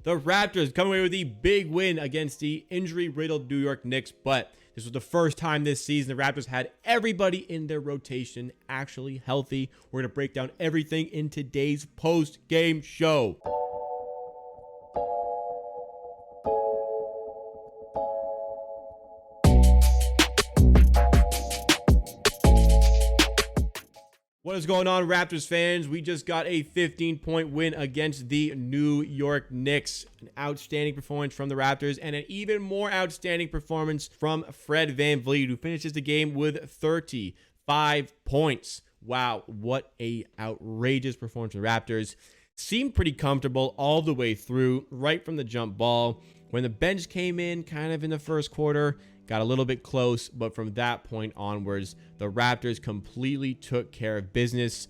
The Raptors come away with the big win against the injury-riddled New York Knicks, but this was the first time this season the Raptors had everybody in their rotation actually healthy. We're going to break down everything in today's post-game show. What is going on, Raptors fans? We just got a 15-point win against the New York Knicks. An outstanding performance from the Raptors and an even more outstanding performance from Fred VanVleet, who finishes the game with 35 points. Wow, what a outrageous performance from the Raptors. Seemed pretty comfortable all the way through, right from the jump ball. When the bench came in kind of in the first quarter, got a little bit close, but from that point onwards, the Raptors completely took care of business.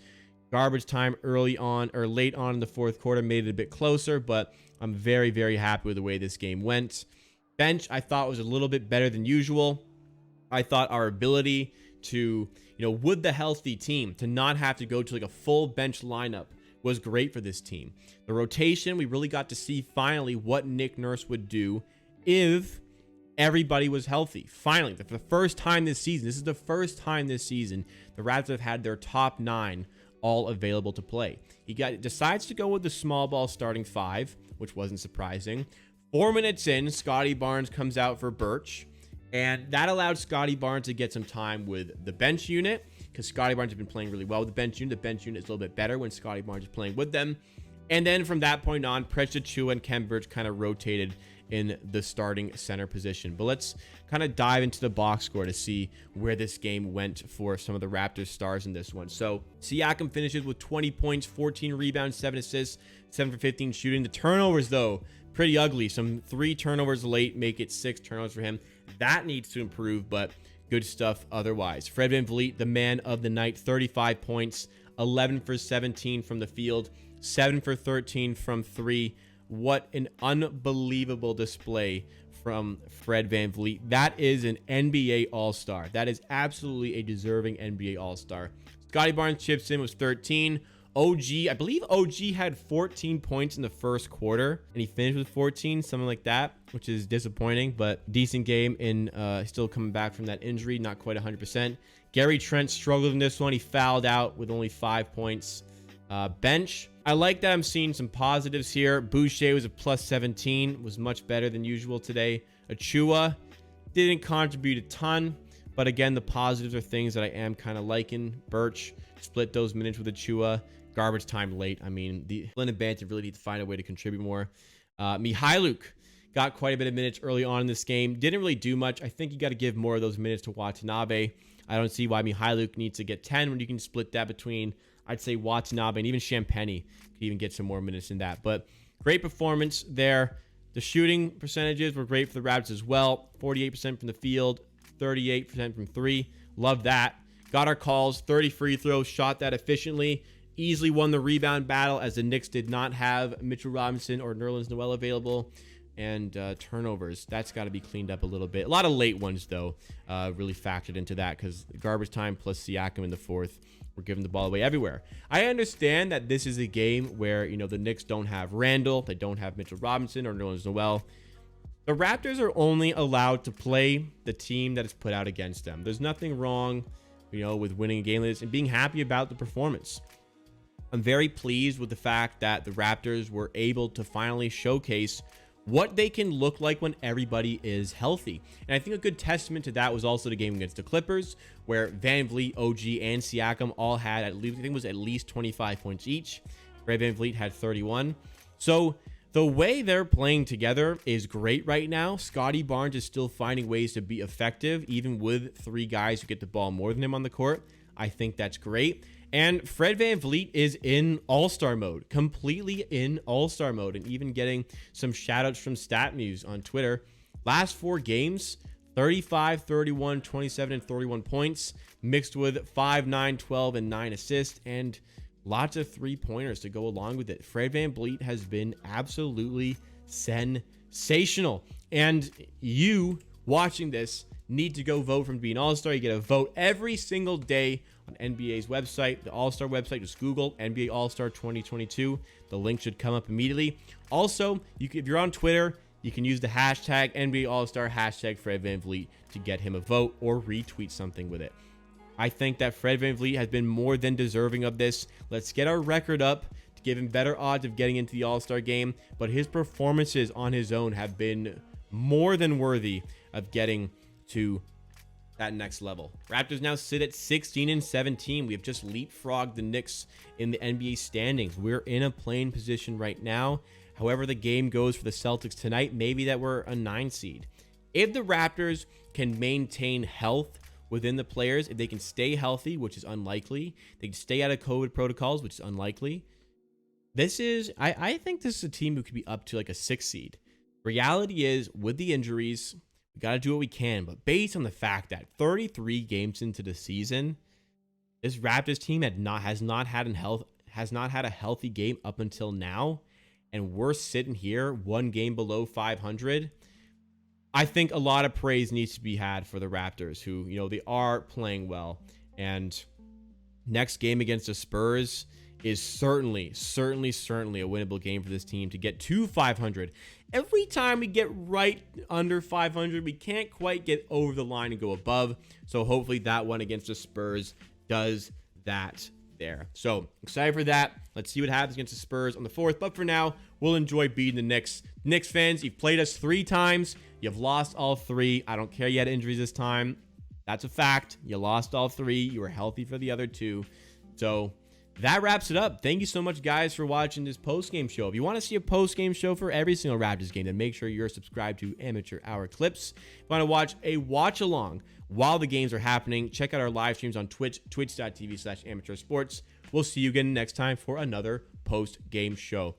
Garbage time early on or late on in the fourth quarter made it a bit closer, but I'm very, very happy with the way this game went. Bench, I thought, was a little bit better than usual. I thought our ability to, with the healthy team, to not have to go to like a full bench lineup was great for this team. The rotation, we really got to see finally what Nick Nurse would do if everybody was healthy. Finally, for the first time this season, this is the first time this season the Raptors have had their top 9 all available to play. He decides to go with the small ball starting 5, which wasn't surprising. 4 minutes in, Scotty Barnes comes out for Birch, and that allowed Scotty Barnes to get some time with the bench unit, because Scotty Barnes has been playing really well with the bench unit. The bench unit is a little bit better when Scotty Barnes is playing with them. And then from that point on, Precious Achiuwa and Khem Birch kind of rotated in the starting center position. But let's kind of dive into the box score to see where this game went for some of the Raptors stars in this one. So Siakam finishes with 20 points, 14 rebounds, 7 assists, 7 for 15 shooting. The turnovers, though, pretty ugly. Some 3 turnovers late make it 6 turnovers for him. That needs to improve, but good stuff otherwise. Fred VanVleet, the man of the night, 35 points, 11 for 17 from the field, 7 for 13 from 3. What an unbelievable display from Fred VanVleet. That is an NBA All-Star. That is absolutely a deserving NBA All-Star. Scotty Barnes chips in, was 13. I believe OG had 14 points in the first quarter, and he finished with 14, something like that, which is disappointing, but decent game in still coming back from that injury, not quite 100%. Gary Trent struggled in this one. He fouled out with only 5 points. Bench, I like that I'm seeing some positives here. Boucher was a plus 17, was much better than usual today. Achiuwa didn't contribute a ton, but again, the positives are things that I am kind of liking. Birch split those minutes with Achiuwa. Garbage time late. I mean, the Lynn and Banton really need to find a way to contribute more. Mihailuk got quite a bit of minutes early on in this game. Didn't really do much. I think you got to give more of those minutes to Watanabe. I don't see why Mihailuk needs to get 10 when you can split that between, I'd say, Watanabe and even Champagny could even get some more minutes in that. But great performance there. The shooting percentages were great for the Raptors as well. 48% from the field, 38% from 3. Love that. Got our calls, 30 free throws, shot that efficiently. Easily won the rebound battle as the Knicks did not have Mitchell Robinson or Nerlens Noel available. And turnovers, that's got to be cleaned up a little bit. A lot of late ones, though, really factored into that because garbage time plus Siakam in the fourth were giving the ball away everywhere. I understand that this is a game where, the Knicks don't have Randall. They don't have Mitchell Robinson or Nerlens Noel. The Raptors are only allowed to play the team that is put out against them. There's nothing wrong, with winning a game like this and being happy about the performance. I'm very pleased with the fact that the Raptors were able to finally showcase what they can look like when everybody is healthy. And I think a good testament to that was also the game against the Clippers, where VanVleet, OG, and Siakam all had at least 25 points each. Fred VanVleet had 31. So the way they're playing together is great right now. Scotty Barnes is still finding ways to be effective, even with 3 guys who get the ball more than him on the court. I think that's great. And Fred VanVleet is in all-star mode, completely in all-star mode, and even getting some shout-outs from StatMuse on Twitter. Last 4 games, 35, 31, 27, and 31 points, mixed with 5, 9, 12, and 9 assists, and lots of 3-pointers to go along with it. Fred VanVleet has been absolutely sensational. And you watching this need to go vote for him to be an All-Star. You get a vote every single day on NBA's website, the All-Star website. Just Google NBA All-Star 2022. The link should come up immediately. Also, if you're on Twitter, you can use the hashtag NBA All-Star, hashtag Fred VanVleet to get him a vote or retweet something with it. I think that Fred VanVleet has been more than deserving of this. Let's get our record up to give him better odds of getting into the All-Star game, but his performances on his own have been more than worthy of getting to that next level. Raptors now sit at 16-17. We have just leapfrogged the Knicks in the NBA standings. We're in a playing position right now. However the game goes for the Celtics tonight, maybe that we're a 9 seed. If the Raptors can maintain health within the players, if they can stay healthy, which is unlikely, they can stay out of COVID protocols, which is unlikely. I think this is a team who could be up to like a 6 seed. Reality is, with the injuries, we got to do what we can. But based on the fact that 33 games into the season, this Raptors team has not had a healthy game up until now, and we're sitting here 1 game below 500. I think a lot of praise needs to be had for the Raptors, who, they are playing well. And next game against the Spurs is certainly a winnable game for this team to get to 500. Every time we get right under 500, we can't quite get over the line and go above. So hopefully that one against the Spurs does that there. So excited for that. Let's see what happens against the Spurs on the 4th. But for now, we'll enjoy beating the Knicks. Knicks fans, you've played us 3 times. You've lost all 3. I don't care you had injuries this time. That's a fact. You lost all 3. You were healthy for the other 2. So that wraps it up. Thank you so much, guys, for watching this post-game show. If you want to see a post-game show for every single Raptors game, then make sure you're subscribed to Amateur Hour Clips. If you want to watch a watch-along while the games are happening, check out our live streams on Twitch, twitch.tv/amateursports. We'll see you again next time for another post-game show.